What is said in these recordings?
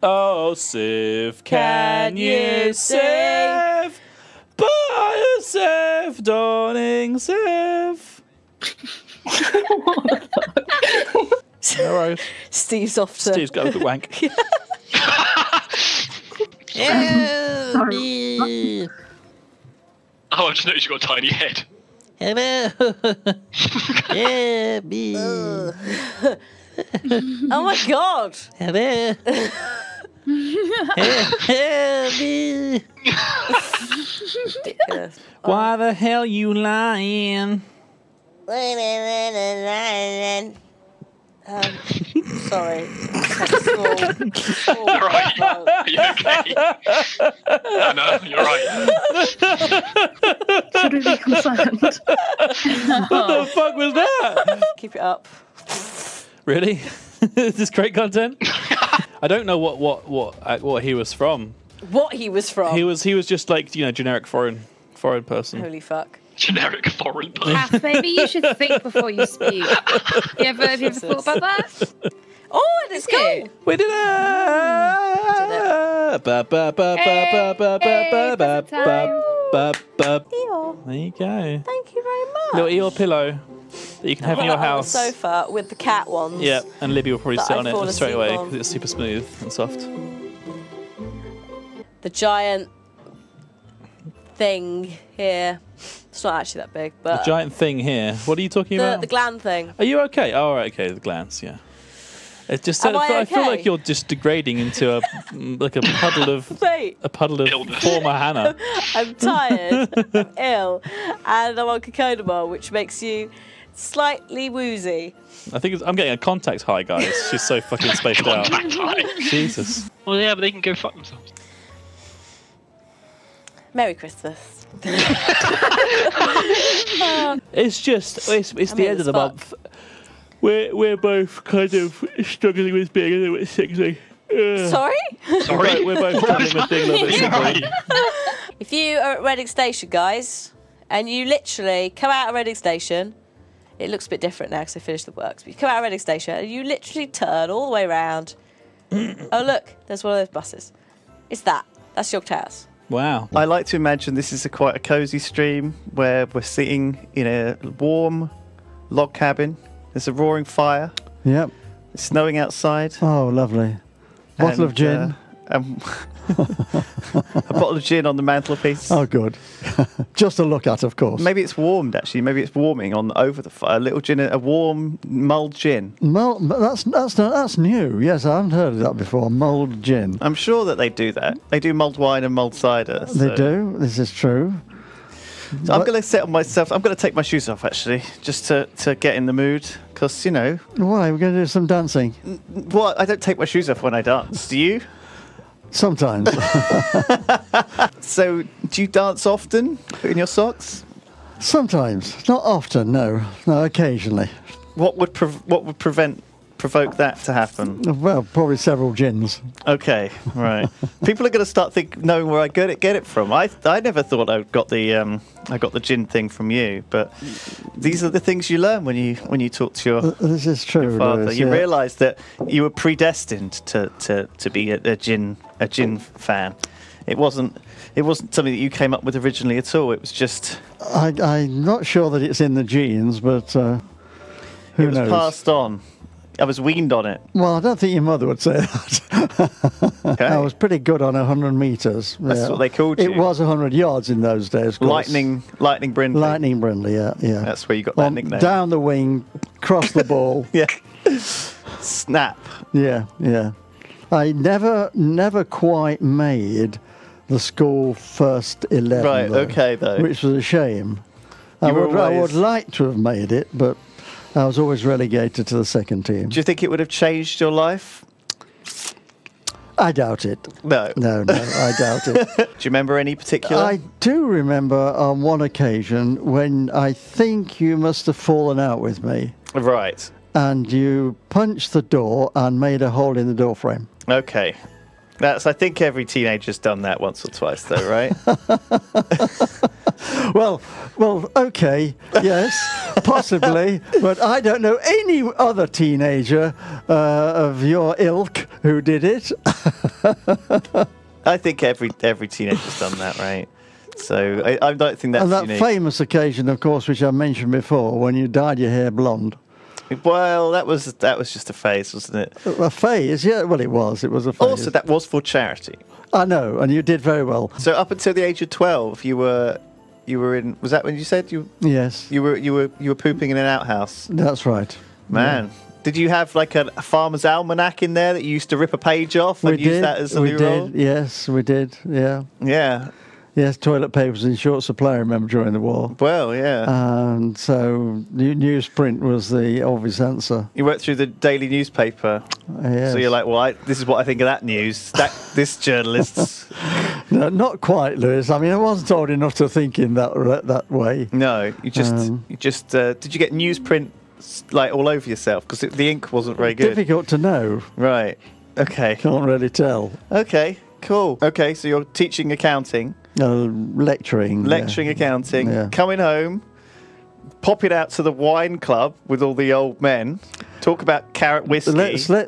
Oh, Civ, can you save? Buy a Civ, dawning Civ. What the fuck? No worries. Steve's off to... Steve's got a good wank. Help me. Oh, I just noticed you got a tiny head. Hello. Help me. Oh my god. Hello. Help me. Ridiculous. Why the hell you lying? Sorry. Small You're right. Are you okay? No, you're right. Should we be concerned? What the fuck was that? Keep it up. Really? Is this great content? I don't know what he was from. What he was from? He was just like, generic foreign person. Holy fuck. Generic foreign person. Kath, maybe you should think before you speak. Have you ever thought about that? Oh, let's go. We did it! Ba, ba, ba, ba, ba, ba, ba, ba, ba, ba. Eeyore. There you go. Thank you very much. Little Eeyore pillow that you can have in your house. On the sofa with the cat ones. Yeah, and Libby will probably that sit I on fall it straight asleep away on. because it's super smooth and soft. The giant thing here. It's not actually that big, but The giant thing here. What are you talking about? the gland thing. Are you okay? Oh, right, okay, the glands, yeah. It's just Am I I feel okay? like you're just degrading into a puddle of Wait, Illness. former Hannah. I'm tired, I'm ill, and I'm on cocodamol, which makes you slightly woozy. I think I'm getting a contact high, guys. She's so fucking spaced out. Contact high. Jesus. Well, yeah, but they can go fuck themselves. Merry Christmas. It's the end of the month. We're both kind of struggling with being a little bit sickly. Sorry? Sorry. We're both struggling with being a little bit sickly. If you are at Reading Station, guys, and you literally come out of Reading Station, it looks a bit different now because I finished the works, but you come out of Reading Station and you literally turn all the way around. Oh, look, there's one of those buses. It's that. That's Yogscast. Wow. I like to imagine this is quite a cosy stream where we're sitting in a warm log cabin. There's a roaring fire. Yep. It's snowing outside. Oh, lovely. Bottle of gin. A bottle of gin on the mantelpiece. Oh, good. Just to look at, of course. Maybe it's warmed, actually. Maybe it's warming over the fire. A little gin, a warm mulled gin. That's new. Yes, I haven't heard of that before. Mulled gin. I'm sure that they do that. They do mulled wine and mulled cider. They do. This is true. So I'm going to set on myself. I'm going to take my shoes off, actually, just to get in the mood. Because, Why? We're going to do some dancing. Well, I don't take my shoes off when I dance. Do you? Sometimes. So, do you dance often in your socks? Sometimes. Not often, no. No, occasionally. What would provoke that to happen? Well, probably several gins. Okay, right. People are going to start knowing where I get it from. I never thought I got the gin thing from you, but these are the things you learn when you talk to your This is true. your father. Lewis, You yeah. realise that you were predestined to be a gin fan. It wasn't something that you came up with originally at all. It was just I'm not sure that it's in the genes, but who it was knows? passed on. I was weaned on it. Well, I don't think your mother would say that. Okay. I was pretty good on 100 metres. That's what they called you. It was 100 yards in those days. of course. Lightning Brindley. Lightning Brindley, yeah. That's where you got that nickname. Down the wing, cross the ball. Yeah. Snap. Yeah. I never quite made the school first 11. Right, though, okay, though. Which was a shame. I would like to have made it, but I was always relegated to the second team. Do you think it would have changed your life? I doubt it. No. No, I doubt it. Do you remember any particular? I do remember on one occasion when I think you must have fallen out with me. Right. And you punched the door and made a hole in the door frame. Okay. I think every teenager's done that once or twice, though, right? Well, okay, yes, possibly, but I don't know any other teenager of your ilk who did it. I think every teenager's done that, right? So I don't think that's And that unique. famous occasion, of course, which I mentioned before, when you dyed your hair blonde. Well, that was just a phase, wasn't it? A phase, yeah. Well, it was. It was a phase. Also, that was for charity. I know, and you did very well. So up until the age of 12, you were in. Was that when you said you? Yes, You were pooping in an outhouse. that's right. Man, did you have like a farmer's almanac in there that you used to rip a page off and use that as a new roll? Yes, we did. Yeah. Yeah. Yes, toilet paper was in short supply, I remember, during the war. Well, yeah. And so newsprint was the obvious answer. You went through the daily newspaper. Yes. So you're like, well, this is what I think of that news. This journalist's. No, not quite, Lewis. I mean, I wasn't old enough to think in that way. No, you just did you get newsprint like all over yourself because the ink wasn't very good? Difficult to know. Right. Okay. Can't really tell. Okay. Cool. Okay. So you're teaching accounting. Lecturing. Lecturing accounting. Yeah. Coming home, popping out to the wine club with all the old men. Talk about carrot whiskey. Let's no.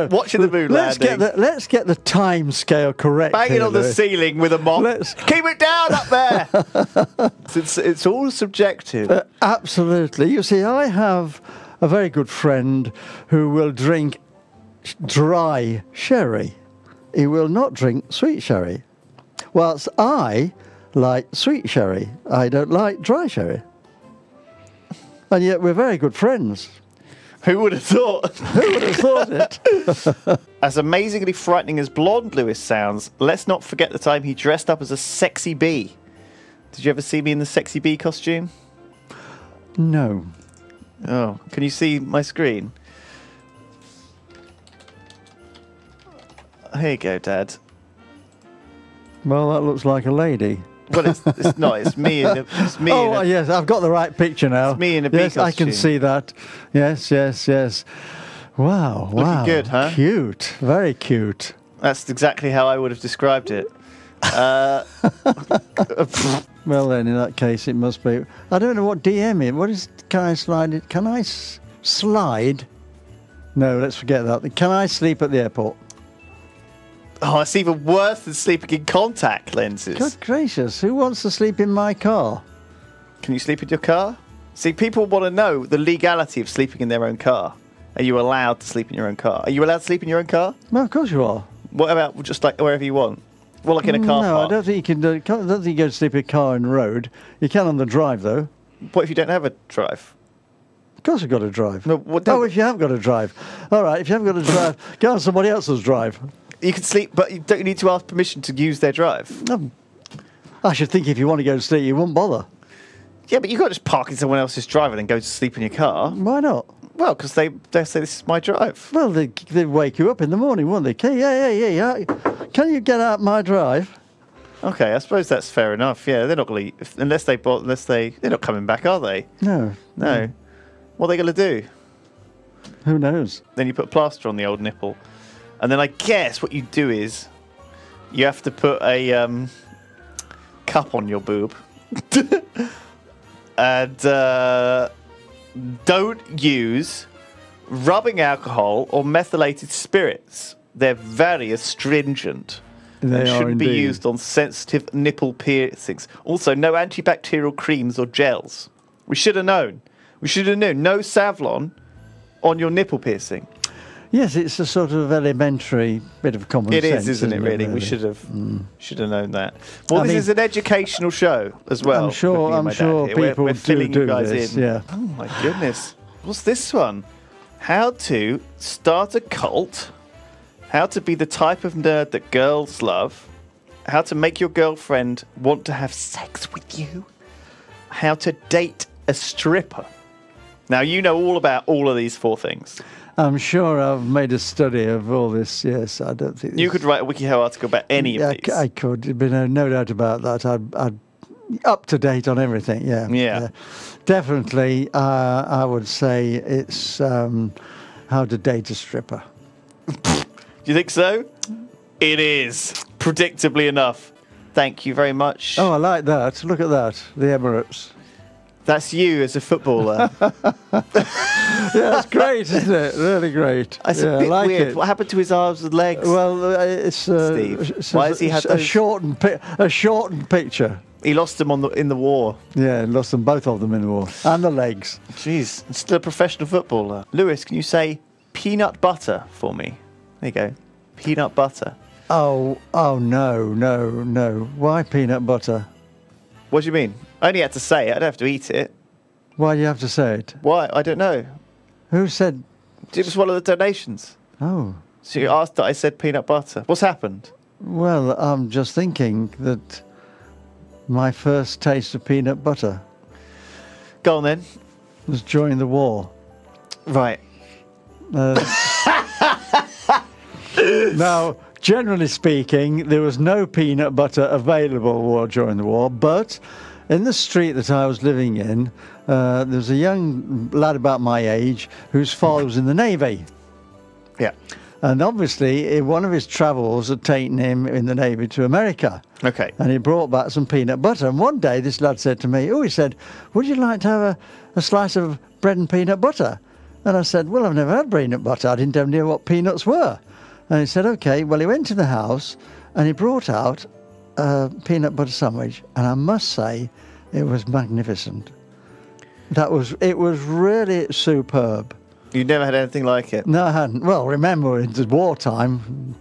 Watching the moon landing. Let's get the time scale correct. Banging here, on the Lewis. ceiling with a mop. Keep it down up there. It's all subjective. Absolutely. You see, I have a very good friend who will drink dry sherry. He will not drink sweet sherry. Whilst I like sweet sherry. I don't like dry sherry. And yet we're very good friends. Who would have thought? Who would have thought it? As amazingly frightening as blonde Lewis sounds, let's not forget the time he dressed up as a sexy bee. Did you ever see me in the sexy bee costume? No. Oh, can you see my screen? Here you go, Dad. Well, that looks like a lady. Well, it's not. It's me. Yes, I've got the right picture now. It's me in a bee Yes, I can costume. see that. Yes. Wow. Looking good, huh? Cute. Very cute. That's exactly how I would have described it. Well, then, in that case, it must be. I don't know what DM is. What is? Can I slide it? Can I slide? No, let's forget that. Can I sleep at the airport? Oh, it's even worse than sleeping in contact lenses. Good gracious, who wants to sleep in my car? Can you sleep in your car? See, people want to know the legality of sleeping in their own car. Are you allowed to sleep in your own car? Are you allowed to sleep in your own car? Well, of course you are. What about just like wherever you want? Well, like in a car No, park. I don't think you can. I don't think you go to sleep in a car on the road. You can on the drive, though. What if you don't have a drive? Of course you've got to drive. No, what if you haven't got to drive. All right, if you haven't got to drive, go on somebody else's drive. You can sleep, but you don't need to ask permission to use their drive. No. I should think if you want to go to sleep, you wouldn't bother. Yeah, but you can't just park in someone else's drive and then go to sleep in your car. Why not? Well, because they say this is my drive. Well, they'd wake you up in the morning, wouldn't they? Yeah. Can you get out my drive? Okay, I suppose that's fair enough. Yeah, they're not going to unless they're not coming back, are they? No. What are they going to do? Who knows? Then you put a plaster on the old nipple, and then I guess what you do is you have to put a cup on your boob, and don't use rubbing alcohol or methylated spirits. They're very astringent. They shouldn't be used on sensitive nipple piercings. Also, no antibacterial creams or gels. We should have known. No Savlon on your nipple piercing. Yes, it's a sort of elementary bit of common sense. It is, isn't it, really? We should have known that. Well, this is an educational show as well. I'm sure people we're filling you do guys this, in. yeah. Oh, my goodness. What's this one? How to start a cult. How to be the type of nerd that girls love. How to make your girlfriend want to have sex with you. How to date a stripper. Now, you know all about all of these 4 things. I'm sure I've made a study of all this, yes. I don't think... You could write a WikiHow article about any of these. I could. There'd be no doubt about that. I'd up to date on everything, yeah. Definitely, I would say it's how to date a stripper. Do you think so? It is, predictably enough. Thank you very much. Oh, I like that. Look at that. The Emirates. That's you as a footballer. Yeah, it's great, isn't it? Really great. That's yeah, a bit I like weird. It. What happened to his arms and legs? Well, it's Steve, why has he had a those? shortened picture? He lost them in the war. Yeah, lost them, both of them in the war, and the legs. Jeez, still a professional footballer. Lewis, can you say peanut butter for me? There you go. Peanut butter. Oh no! Why peanut butter? What do you mean? I only had to say it. I don't have to eat it. Why do you have to say it? Why? I don't know. Who said? It was one of the donations. Oh. So you asked that I said peanut butter. What's happened? Well, I'm just thinking that my first taste of peanut butter Go on then. was during the war. Right. Now, generally speaking, there was no peanut butter available during the war, but in the street that I was living in, there was a young lad about my age whose father was in the Navy. Yeah. And obviously, one of his travels had taken him in the Navy to America. Okay. And he brought back some peanut butter. And one day, this lad said to me, he said, would you like to have a slice of bread and peanut butter? And I said, well, I've never had peanut butter. I didn't even know what peanuts were. And he said, OK. Well, he went to the house and he brought out a peanut butter sandwich. And I must say, it was magnificent. It was really superb. You never had anything like it? No, I hadn't. Well, remember, in the wartime,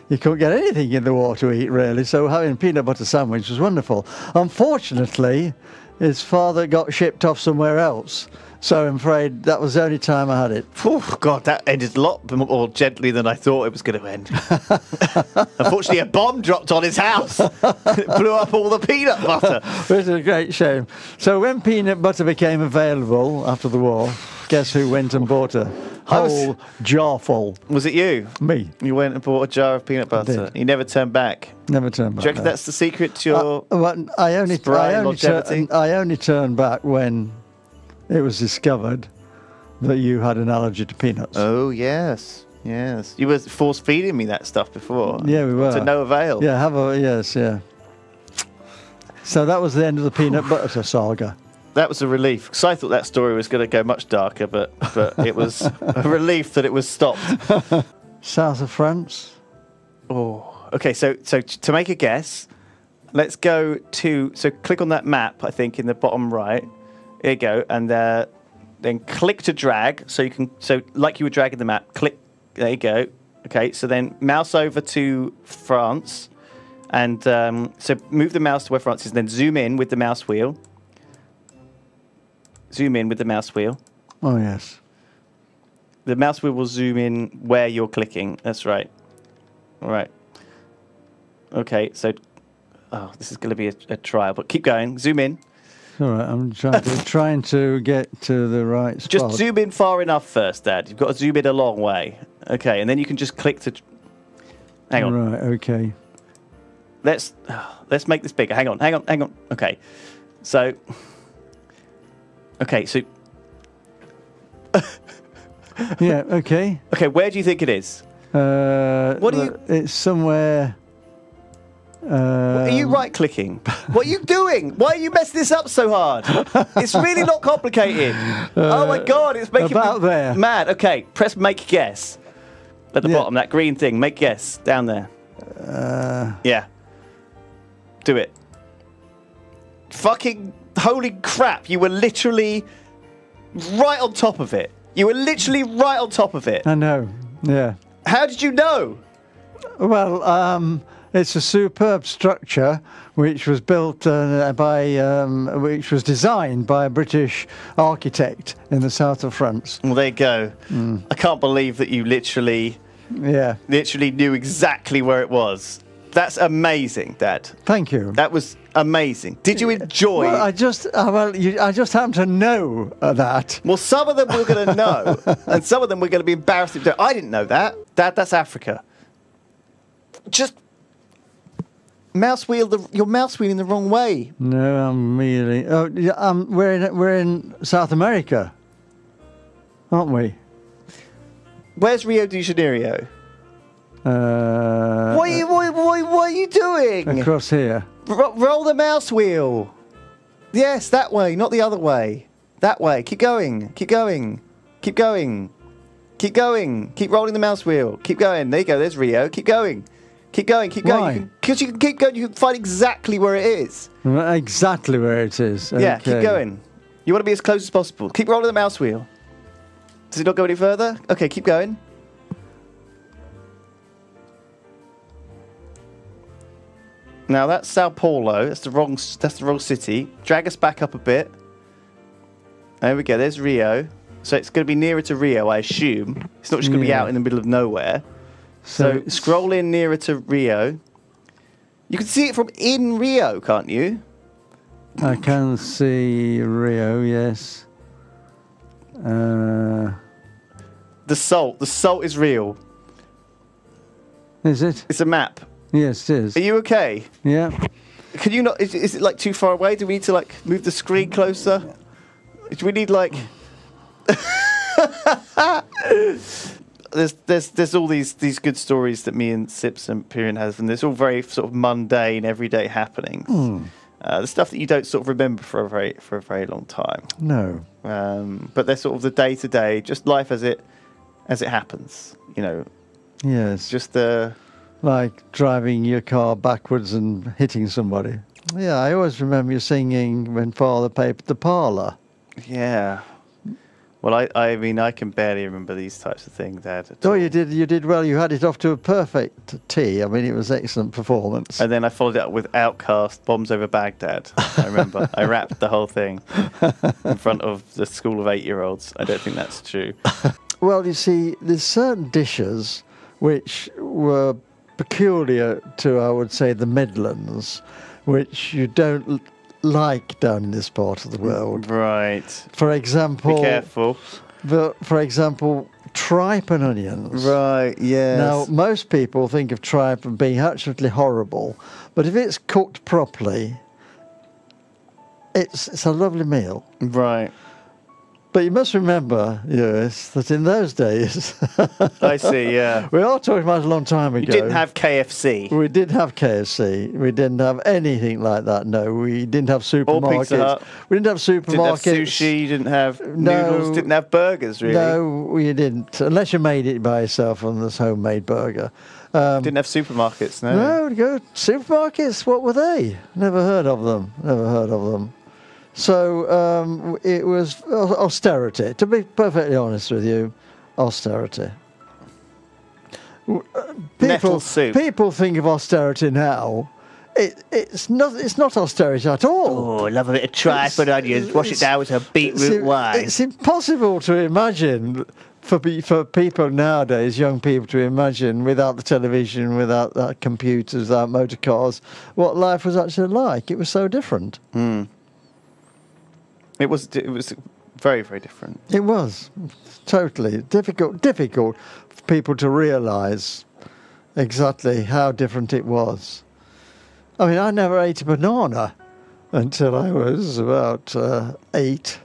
you couldn't get anything in the war to eat, really. So having a peanut butter sandwich was wonderful. Unfortunately, his father got shipped off somewhere else. So I'm afraid that was the only time I had it. Oh, God, that ended a lot more gently than I thought it was going to end. Unfortunately, a bomb dropped on his house. It blew up all the peanut butter. Which is a great shame. So when peanut butter became available after the war, guess who went and bought a whole jar full? Was it you? Me. You went and bought a jar of peanut butter. did. You never turned back. Never turned back. Do you reckon no. that's the secret to your Well, I only longevity? turned back when it was discovered that you had an allergy to peanuts. Oh, yes. Yes. You were force feeding me that stuff before. Yeah, we were. To no avail. Yeah, yes, yeah. So that was the end of the peanut butter saga. That was a relief, because I thought that story was going to go much darker, but it was a relief that it was stopped. South of France? Oh, okay. So to make a guess, let's go to. So click on that map. I think in the bottom right. There you go, and then click to drag. So you can. So like you were dragging the map. Click. There you go. Okay. So then mouse over to France, and so move the mouse to where France is. Then zoom in with the mouse wheel. Zoom in with the mouse wheel. Oh, yes. The mouse wheel will zoom in where you're clicking. That's right. All right. Okay, so... Oh, this is going to be a trial, but keep going. Zoom in. All right, I'm trying to get to the right spot. Just zoom in far enough first, Dad. You've got to zoom in a long way. Okay, and then you can just click to... Hang on. Right, okay. Let's make this bigger. Hang on. Okay, so... Okay, so... Yeah, okay. Okay, where do you think it is? What do you... It's somewhere... Are you right-clicking? What are you doing? Why are you messing this up so hard? It's really not complicated. Oh my God, it's making about me there. mad. Okay, press make guess. At the bottom, that green thing. Make guess. Down there. Yeah. Do it. Fucking holy crap, you were literally right on top of it. You were literally right on top of it. I know, yeah. How did you know? Well, it's a superb structure which was built which was designed by a British architect in the south of France. Well, there you go. I can't believe that you literally knew exactly where it was. That's amazing, Dad. Thank you. That was amazing. Did you enjoy? Well, I just happen to know that. Well, some of them we're going to know, and some of them we're going to be embarrassed to do. I didn't know that. Dad, that's Africa. Just mouse wheel. You're mouse wheeling the wrong way. No, I'm really. Oh, yeah, we're in South America, aren't we? Where's Rio de Janeiro? What are you doing? Across here. Roll the mouse wheel. Yes, that way, not the other way. That way. Keep going. Keep going. Keep going. Keep going. Keep rolling the mouse wheel. Keep going. There you go. There's Rio. Keep going. Keep going. Keep going. Because you can keep going. You can find exactly where it is. Exactly where it is. Okay. Yeah, keep going. You want to be as close as possible. Keep rolling the mouse wheel. Does it not go any further? Okay, keep going. Now that's Sao Paulo. That's the wrong city. Drag us back up a bit. There we go. There's Rio. So it's going to be nearer to Rio, I assume. It's not just going to be out in the middle of nowhere. So scroll in nearer to Rio. You can see it from in Rio, can't you? I can see Rio. Yes. The salt. The salt is real. Is it? It's a map. Yes, it is. Are you okay? Yeah. Can you not? Is it like too far away? Do we need to like move the screen closer? Do we need like? There's all these good stories that me and Sips and Pyrian has, and it's all very sort of mundane, everyday happenings. The stuff that you don't sort of remember for a very long time. No. But they're sort of the day to day, just life as it happens. You know. Yes. Just the. Like driving your car backwards and hitting somebody. Yeah, I always remember you singing when Father papered the parlour. Yeah. Well, I mean, I can barely remember these types of things, Dad. Oh, you did well. You had it off to a perfect tee. I mean, it was excellent performance. And then I followed it up with Outcast, Bombs Over Baghdad. I remember. I rapped the whole thing in front of the school of 8-year-olds. I don't think that's true. Well, you see, there's certain dishes which were peculiar to, I would say, the Midlands, which you don't like down in this part of the world. Right. For example... Be careful. For example, tripe and onions. Right, yes. Now, most people think of tripe as being absolutely horrible, but if it's cooked properly, it's a lovely meal. Right. But you must remember, yes, that in those days... I see, yeah. We are talking about a long time ago. You didn't have KFC. We did have KFC. We didn't have anything like that, no. We didn't have supermarkets. Or Pizza Hut. We didn't have supermarkets. Didn't have sushi, you didn't have noodles, didn't have burgers, really. No, we didn't. Unless you made it by yourself on this homemade burger. Didn't have supermarkets, no? No, go supermarkets, what were they? Never heard of them. Never heard of them. So it was austerity. To be perfectly honest with you, austerity. Nettle soup. People think of austerity now. It's not austerity at all. Oh, I love a bit of tripe and onions. Wash it down with some beetroot wine. It's impossible to imagine for people nowadays, young people, to imagine without the television, without computers, without motor cars, what life was actually like. It was so different. It was very, very different. It was totally difficult for people to realise exactly how different it was. I mean, I never ate a banana until I was about 8.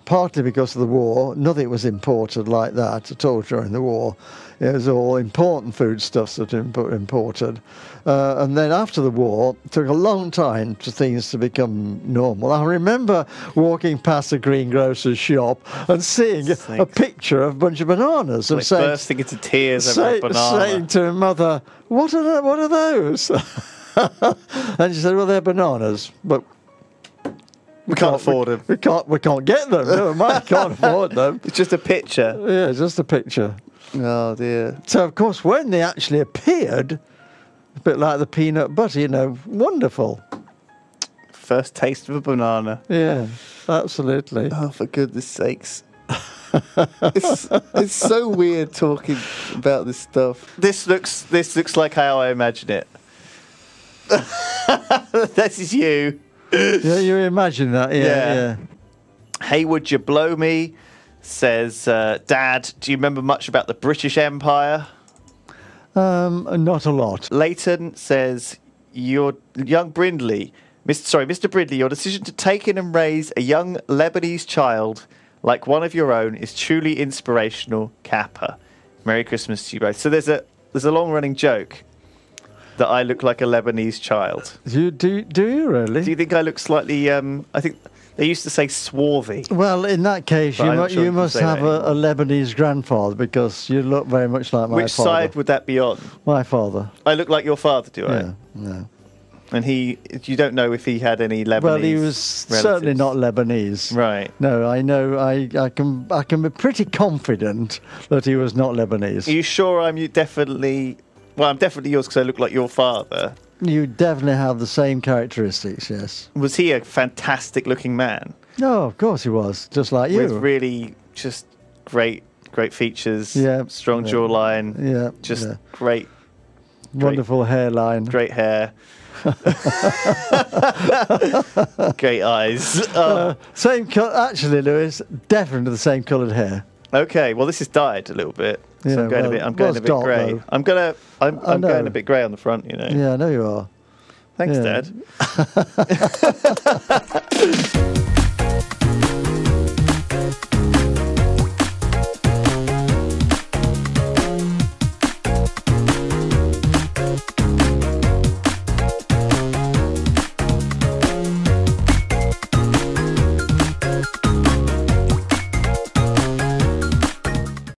Partly because of the war. Nothing was imported like that at all during the war. It was all important foodstuffs that were imported. And then after the war, it took a long time for things to become normal. I remember walking past a greengrocer's shop and seeing a picture of a bunch of bananas. And saying, bursting into tears over a banana. Saying to my mother, what are those? And she said, well, they're bananas, but... We can't afford them. We can't get them. Never mind, can't afford them. It's just a picture. Yeah, just a picture. Oh dear. So of course, when they actually appeared, a bit like the peanut butter, wonderful. First taste of a banana. Yeah, absolutely. Oh, for goodness sakes. It's so weird talking about this stuff. This looks like how I imagine it. This is you. Yeah, you imagine that, yeah. Hey, would you blow me? Says, Dad, do you remember much about the British Empire? Not a lot. Leighton says, young Brindley, Mr. Brindley, your decision to take in and raise a young Lebanese child like one of your own is truly inspirational, Kappa. Merry Christmas to you both. So there's a long-running joke that I look like a Lebanese child. Do you really? Do you think I look slightly? I think they used to say swarthy. Well, in that case, But I'm not sure you you can must say have that a Lebanese grandfather because you look very much like my Which father. side would that be on? My father. I look like your father, do I? Yeah, no. And you don't know if he had any Lebanese. Well, he was certainly not Lebanese. Right. No, I know. I can be pretty confident that he was not Lebanese. Are you sure I'm definitely? Well, I'm definitely yours because I look like your father. You definitely have the same characteristics. Yes. Was he a fantastic-looking man? No, of course he was, just like you. With really just great features. Yeah. Strong jawline. Yeah. Just yeah. great. Wonderful hairline. Great hair. Great eyes. Same colour. Actually, Lewis, definitely the same coloured hair. Okay, well, this is dyed a little bit. So Yeah, I'm going well, a bit dark, grey. though. I'm going know. a bit grey on the front, you know. Yeah, I know you are. Thanks, Yeah. Dad.